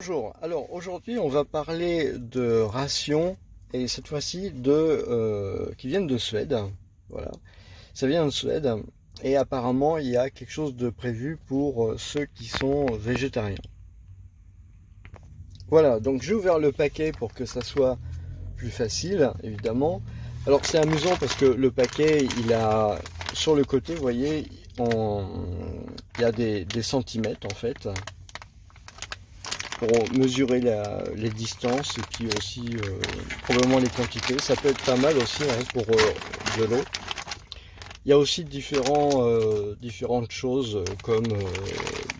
Bonjour, alors aujourd'hui on va parler de rations et cette fois-ci qui viennent de Suède. Voilà, ça vient de Suède et apparemment il y a quelque chose de prévu pour ceux qui sont végétariens. Voilà, donc j'ai ouvert le paquet pour que ça soit plus facile évidemment. Alors c'est amusant parce que le paquet il a sur le côté, vous voyez, il y a des centimètres en fait, pour mesurer les distances et puis aussi probablement les quantités. Ça peut être pas mal aussi pour de l'eau. Il y a aussi différentes choses comme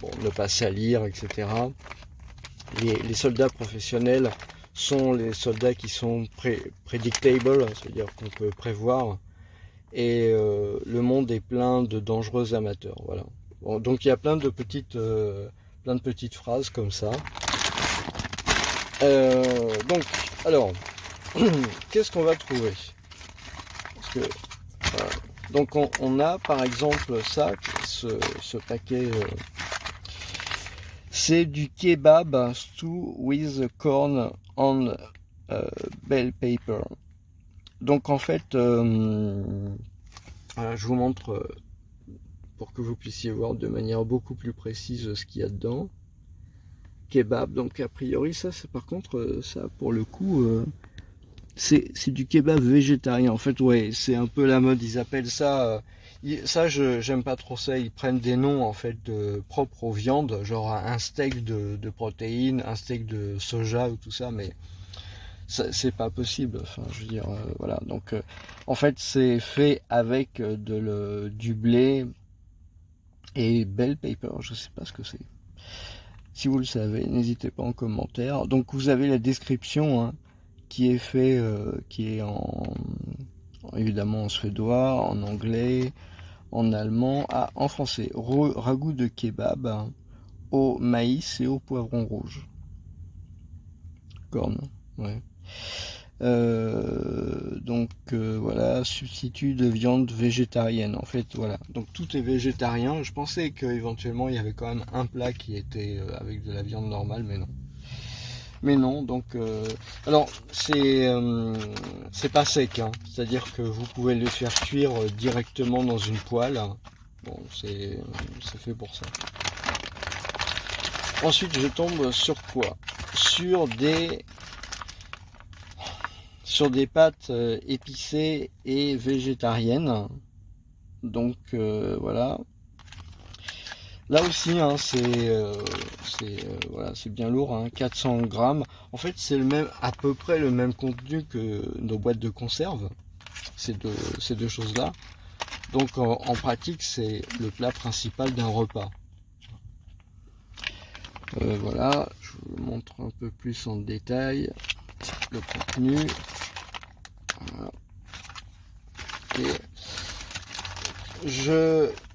bon, ne pas salir, etc. Les soldats professionnels sont les soldats qui sont predictable, c'est-à-dire qu'on peut prévoir. Et le monde est plein de dangereux amateurs. Voilà. Bon, donc il y a plein de petites phrases comme ça. Donc, alors, qu'est-ce qu'on va trouver? Parce que, voilà. Donc, on a par exemple ça, ce paquet, c'est du kebab stew with corn on bell pepper. Donc, en fait, voilà, je vous montre pour que vous puissiez voir de manière beaucoup plus précise ce qu'il y a dedans. Kebab, donc a priori, ça, c'est par contre, ça pour le coup. C'est du kebab végétarien. En fait, ouais, c'est un peu la mode. Ils appellent ça. Ça, j'aime pas trop ça. Ils prennent des noms en fait propres aux viandes, genre un steak de protéines, un steak de soja ou tout ça, mais c'est pas possible. Enfin, je veux dire, voilà. Donc, en fait, c'est fait avec du blé et bell pepper. Je sais pas ce que c'est. Si vous le savez, n'hésitez pas en commentaire. Donc, vous avez la description, hein, qui est fait, qui est évidemment en suédois, en anglais, en allemand, en français. Ragoût de kebab au maïs et au poivron rouge. Corne, ouais. Voilà, substitut de viande végétarienne. En fait, voilà. Donc tout est végétarien. Je pensais qu'éventuellement il y avait quand même un plat qui était avec de la viande normale, mais non. Mais non, donc alors c'est pas sec, hein. C'est-à-dire que vous pouvez le faire cuire directement dans une poêle. Bon, c'est fait pour ça. Ensuite, je tombe sur quoi? Sur des pâtes épicées et végétariennes. Donc voilà. Là aussi, hein, voilà, c'est bien lourd, hein, 400 grammes. En fait, c'est à peu près le même contenu que nos boîtes de conserve, ces deux choses-là. Donc, en pratique, c'est le plat principal d'un repas. Voilà, je vous montre un peu plus en détail le contenu. Voilà.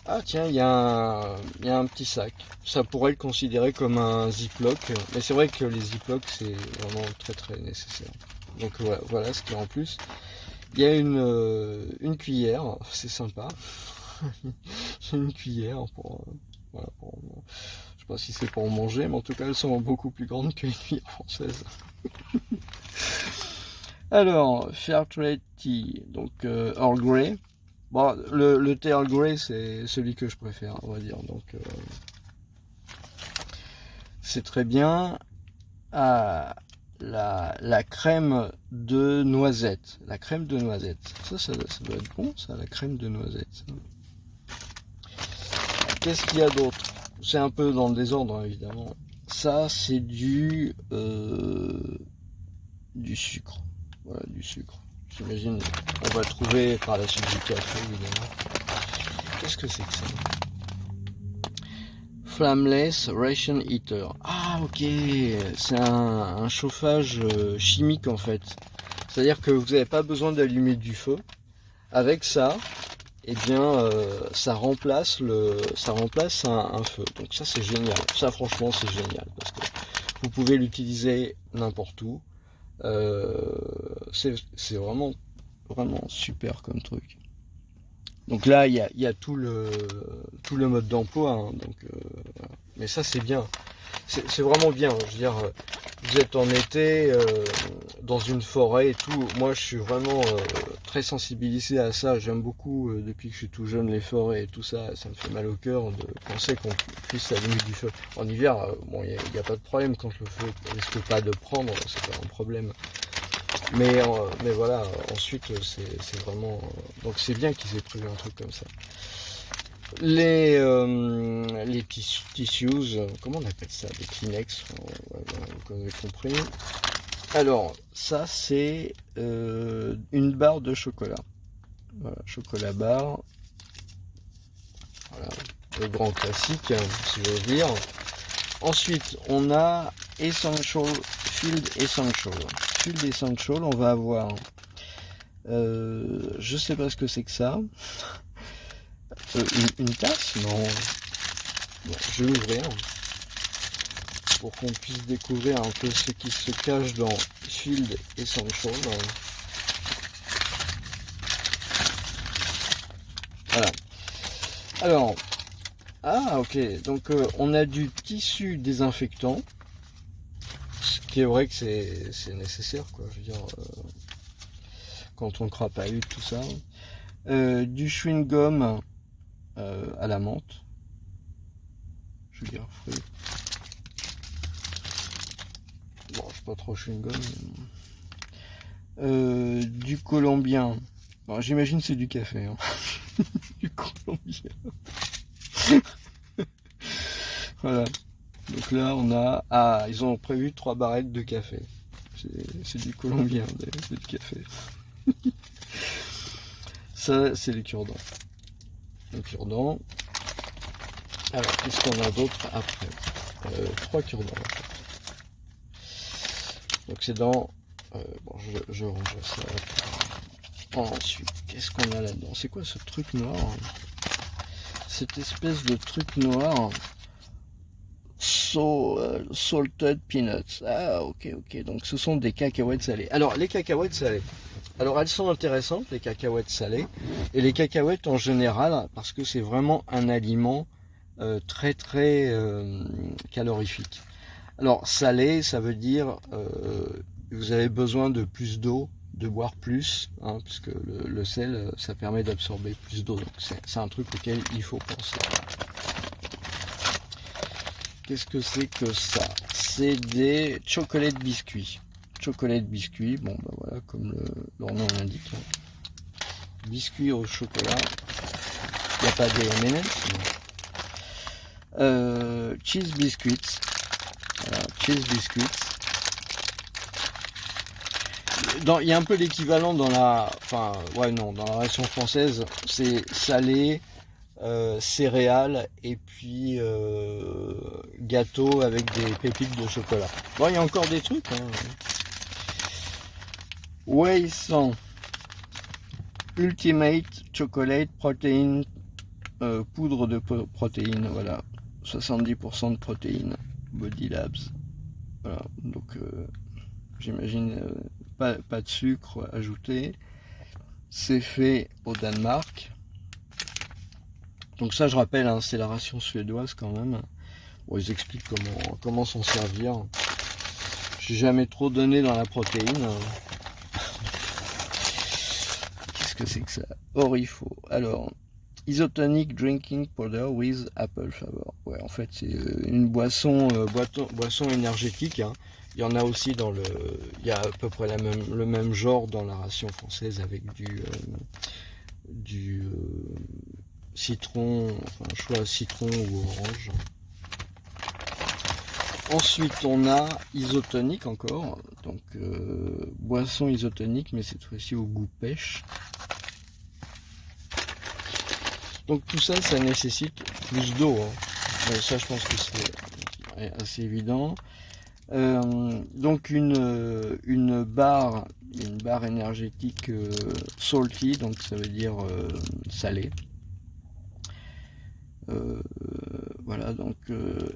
Ah tiens, il y a un petit sac. Ça pourrait le considérer comme un ziploc, mais c'est vrai que les ziplocs c'est vraiment très très nécessaire. Donc voilà ce qu'il y a en plus. Il y a une cuillère, c'est sympa. Une cuillère voilà, je sais pas si c'est pour manger, mais en tout cas elles sont beaucoup plus grandes qu'une cuillère française. Alors, Fairtrade Tea, donc Earl Grey. Bon, le thé Earl Grey, c'est celui que je préfère, on va dire. Donc, c'est très bien. Ah, la crème de noisette. La crème de noisette. Ça doit être bon, ça, la crème de noisette. Qu'est-ce qu'il y a d'autre? C'est un peu dans le désordre, hein, évidemment. Ça, c'est du sucre. Voilà, du sucre. J'imagine on va trouver par la suite du café, évidemment. Qu'est-ce que c'est que ça? Flameless Ration Heater. Ah ok, c'est un chauffage chimique en fait. C'est-à-dire que vous n'avez pas besoin d'allumer du feu. Avec ça, eh bien, ça remplace un feu. Donc ça c'est génial. Ça franchement c'est génial parce que vous pouvez l'utiliser n'importe où. C'est vraiment super comme truc. Donc là, il y a tout le mode d'emploi, hein, donc, voilà. Mais ça, c'est bien. C'est vraiment bien. Je veux dire, vous êtes en été, dans une forêt et tout. Moi, je suis vraiment très sensibilisé à ça. J'aime beaucoup, depuis que je suis tout jeune, les forêts et tout ça. Ça me fait mal au cœur de penser qu'on puisse allumer du feu. En hiver, bon, il n'y a pas de problème quand le feu ne risque pas de prendre, c'est pas un problème. Mais voilà, ensuite, c'est vraiment... donc c'est bien qu'ils aient prévu un truc comme ça. Les tissues, comment on appelle ça? Des Kleenex, vous avez compris. Alors, ça c'est une barre de chocolat. Voilà, chocolat barre. Voilà, le grand classique, hein, si j'ose dire. Ensuite, on a Essential, Field Essential. Field Essential, on va avoir... je sais pas ce que c'est que ça. Une tasse? Non. Bon, je vais l'ouvrir pour qu'on puisse découvrir un peu ce qui se cache dans Field Essential. Voilà. Alors, ah ok, donc on a du tissu désinfectant, ce qui est vrai que c'est nécessaire, quoi. Je veux dire, quand on crapahute, tout ça. Du chewing-gum à la menthe. Je veux dire, fruit. Bon, je suis pas trop chewing-gum. Du colombien. Bon, j'imagine c'est du café. Hein. Du colombien. Voilà. Donc là, on a... ah, ils ont prévu 3 barrettes de café. C'est du colombien, c'est du café. Ça, c'est les cure-dents. Le cure-dent. Alors, qu'est-ce qu'on a d'autre après 3 cure-dents. En fait. Donc c'est dans... bon, je range ça. Ensuite, qu'est-ce qu'on a là-dedans? C'est quoi ce truc noir? Cette espèce de truc noir. Salted peanuts. Ah, ok. Donc ce sont des cacahuètes salées. Alors, les cacahuètes salées. Alors, elles sont intéressantes, les cacahuètes salées. Et les cacahuètes en général, parce que c'est vraiment un aliment très calorifique. Alors, salé, ça veut dire vous avez besoin de plus d'eau, de boire plus, hein, puisque le sel, ça permet d'absorber plus d'eau. Donc, c'est un truc auquel il faut penser. Qu'est-ce que c'est que ça? C'est des chocolate biscuits. Chocolate biscuits, bon bah voilà, comme leur nom l'indique. Biscuits au chocolat. Il n'y a pas des M&M's. Cheese biscuits. Voilà, cheese biscuits. Il y a un peu l'équivalent dans la... enfin, ouais, non, dans la version française, c'est salé, céréales et puis gâteau avec des pépites de chocolat. Bon, il y a encore des trucs. Hein. Whey 100 Ultimate Chocolate Protein, poudre de protéines, voilà, 70% de protéines, Body Labs. Voilà, donc j'imagine pas de sucre ajouté. C'est fait au Danemark. Donc ça, je rappelle, hein, c'est la ration suédoise quand même. Bon, ils expliquent comment s'en servir. J'ai jamais trop donné dans la protéine. Qu'est-ce que c'est que ça? Orifo. Alors, isotonic drinking powder with apple flavor. Ouais, en fait, c'est une boisson énergétique. Hein. Il y en a aussi dans le... il y a à peu près le même genre dans la ration française avec du citron, enfin choix citron ou orange. Ensuite on a isotonique encore, donc boisson isotonique mais cette fois-ci au goût pêche. Donc tout ça, ça nécessite plus d'eau. Hein. Ça je pense que c'est assez évident. Donc une barre énergétique salty, donc ça veut dire salé. Voilà, donc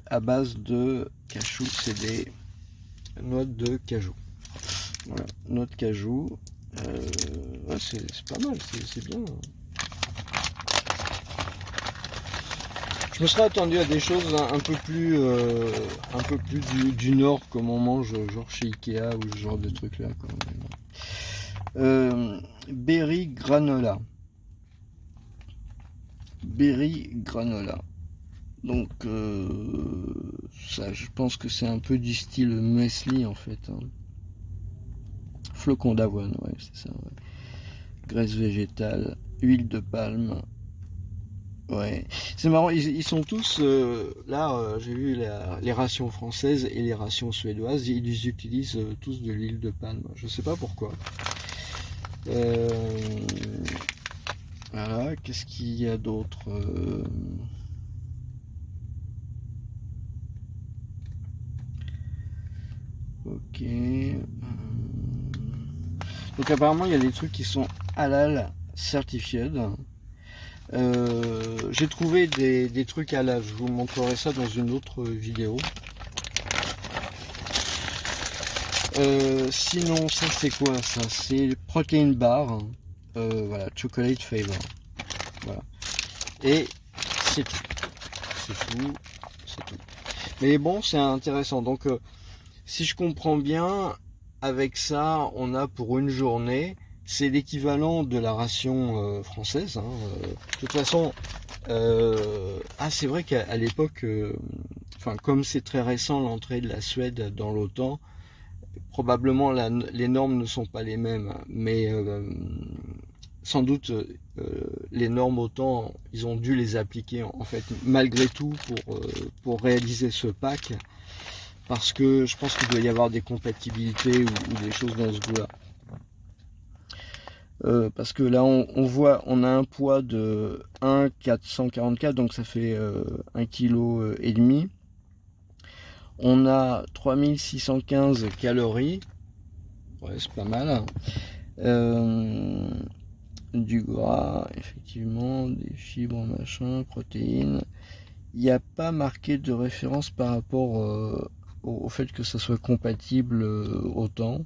à base de cachou, c'est des noix de cajou. Voilà, noix de cajou. Ouais, c'est pas mal, c'est bien. Je me serais attendu à des choses un peu plus du nord, comme on mange genre chez Ikea ou ce genre de trucs là. Berry granola. Berry granola. Donc ça, je pense que c'est un peu du style muesli en fait. Hein. Flocons d'avoine, ouais, c'est ça. Ouais. Graisse végétale, huile de palme. Ouais, c'est marrant, ils sont tous là. J'ai vu les rations françaises et les rations suédoises, ils utilisent tous de l'huile de palme. Je sais pas pourquoi. Voilà, qu'est-ce qu'il y a d'autre Ok. Donc apparemment il y a des trucs qui sont halal certified. J'ai trouvé des trucs halal, je vous montrerai ça dans une autre vidéo. Sinon ça c'est quoi ça? C'est protein bar. Voilà, chocolate flavor. Voilà. Et c'est tout. C'est tout. C'est tout. Mais bon, c'est intéressant. Donc si je comprends bien, avec ça, on a pour une journée, c'est l'équivalent de la ration française. Hein. De toute façon, c'est vrai qu'à l'époque, comme c'est très récent l'entrée de la Suède dans l'OTAN, probablement les normes ne sont pas les mêmes, mais sans doute les normes OTAN, ils ont dû les appliquer en fait malgré tout pour réaliser ce pack. Parce que je pense qu'il doit y avoir des compatibilités ou des choses dans ce goût-là. Parce que là, on voit, on a un poids de 1,444, donc ça fait 1,5 kg. On a 3615 calories. Ouais, c'est pas mal. Du gras, effectivement, des fibres, machin, protéines. Il n'y a pas marqué de référence par rapport au fait que ça soit compatible autant.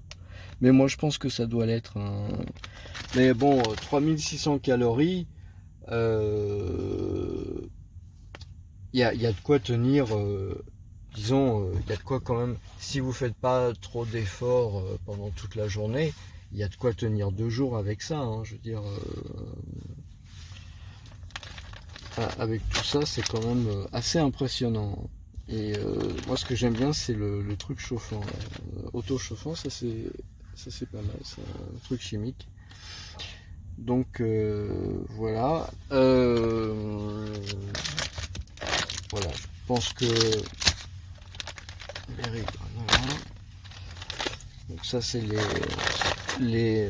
Mais moi je pense que ça doit l'être. Hein. Mais bon, 3600 calories, il y a de quoi tenir, disons, il y a de quoi quand même, si vous faites pas trop d'efforts pendant toute la journée, il y a de quoi tenir 2 jours avec ça. Hein, je veux dire, avec tout ça, c'est quand même assez impressionnant. Et moi ce que j'aime bien c'est le truc chauffant, auto-chauffant, ça c'est pas mal, c'est un truc chimique. Donc voilà. Voilà, je pense que donc ça c'est les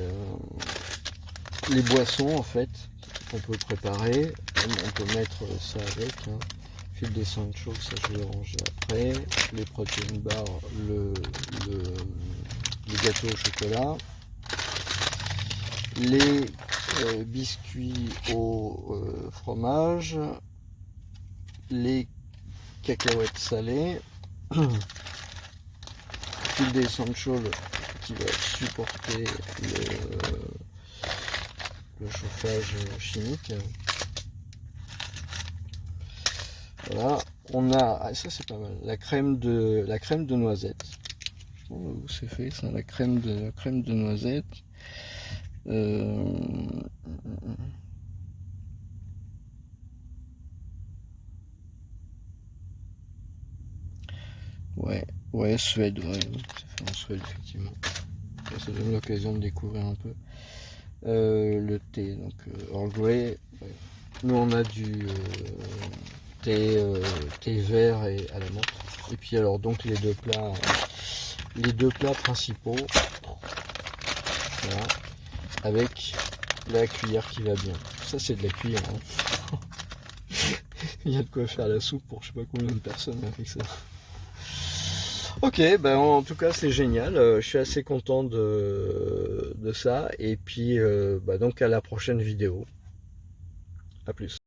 boissons en fait qu'on peut préparer. On peut mettre ça avec. Hein. Fil d'essential, ça je vais ranger après. Les protéines bars, le gâteau au chocolat. Les biscuits au fromage. Les cacahuètes salées. Fil d'essential qui va supporter le chauffage chimique. Voilà, on a, ça c'est pas mal, la crème de noisette. Où c'est fait ça, la crème de noisette. Ouais, Suède, ouais, c'est fait en Suède effectivement. Ça donne l'occasion de découvrir un peu. Le thé, donc Earl Grey. Ouais. Nous on a du thé vert et à la menthe. Et puis alors donc les deux plats principaux. Voilà. Avec la cuillère qui va bien. Ça c'est de la cuillère. Hein. Il y a de quoi faire la soupe pour je sais pas combien de personnes avec ça. Ok, ben en tout cas c'est génial, je suis assez content de ça, et puis donc à la prochaine vidéo, à plus.